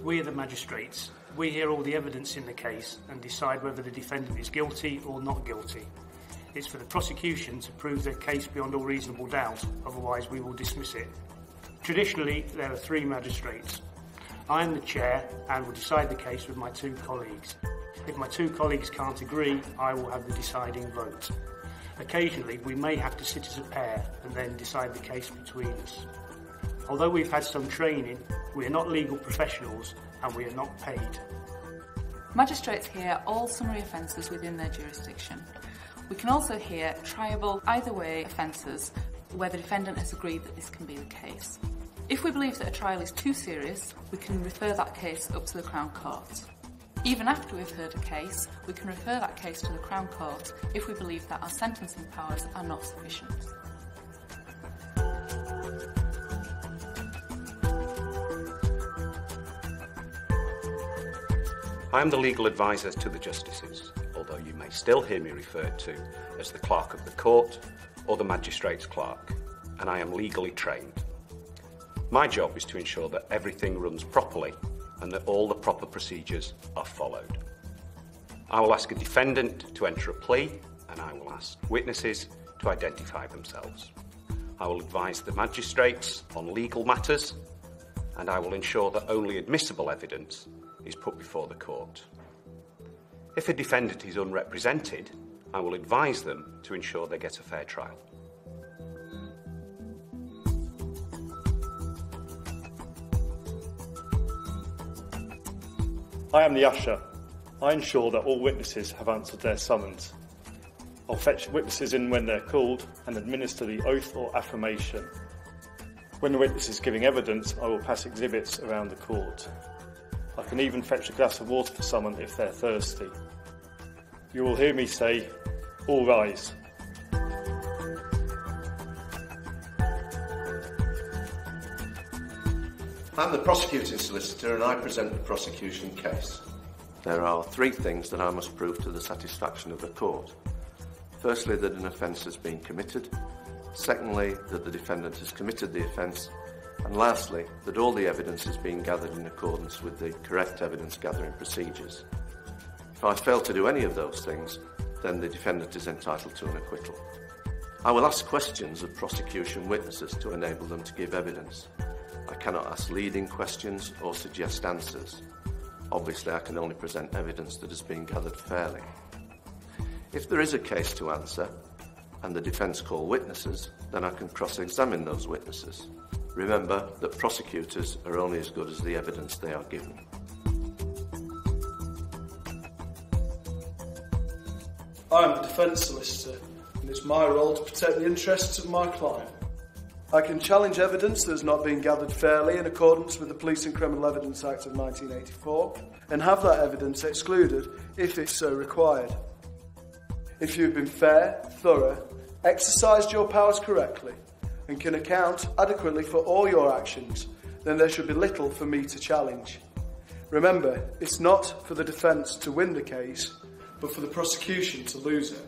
We are the magistrates. We hear all the evidence in the case and decide whether the defendant is guilty or not guilty. It's for the prosecution to prove their case beyond all reasonable doubt, otherwise we will dismiss it. Traditionally, there are 3 magistrates. I am the chair and will decide the case with my 2 colleagues. If my 2 colleagues can't agree, I will have the deciding vote. Occasionally, we may have to sit as a pair and then decide the case between us. Although we've had some training, we are not legal professionals and we are not paid. Magistrates hear all summary offences within their jurisdiction. We can also hear triable either way offences where the defendant has agreed that this can be the case. If we believe that a trial is too serious, we can refer that case up to the Crown Court. Even after we've heard a case, we can refer that case to the Crown Court if we believe that our sentencing powers are not sufficient. I am the legal advisor to the justices, although you may still hear me referred to as the clerk of the court or the magistrate's clerk, and I am legally trained. My job is to ensure that everything runs properly and that all the proper procedures are followed. I will ask a defendant to enter a plea, and I will ask witnesses to identify themselves. I will advise the magistrates on legal matters, and I will ensure that only admissible evidence is put before the court. If a defendant is unrepresented, I will advise them to ensure they get a fair trial. I am the usher. I ensure that all witnesses have answered their summons. I'll fetch witnesses in when they're called and administer the oath or affirmation. When the witness is giving evidence, I will pass exhibits around the court. I can even fetch a glass of water for someone if they're thirsty. You will hear me say, "All rise." I'm the prosecuting solicitor and I present the prosecution case. There are 3 things that I must prove to the satisfaction of the court. Firstly, that an offence has been committed. Secondly, that the defendant has committed the offence. And lastly, that all the evidence has been gathered in accordance with the correct evidence gathering procedures. If I fail to do any of those things, then the defendant is entitled to an acquittal. I will ask questions of prosecution witnesses to enable them to give evidence. I cannot ask leading questions or suggest answers. Obviously, I can only present evidence that has been gathered fairly. If there is a case to answer, and the defence call witnesses, then I can cross-examine those witnesses. Remember that prosecutors are only as good as the evidence they are given. I am the defence solicitor, and it's my role to protect the interests of my client. I can challenge evidence that has not been gathered fairly in accordance with the Police and Criminal Evidence Act of 1984, and have that evidence excluded if it's so required. If you've been fair, thorough, exercised your powers correctly, and can account adequately for all your actions, then there should be little for me to challenge. Remember, it's not for the defence to win the case, but for the prosecution to lose it.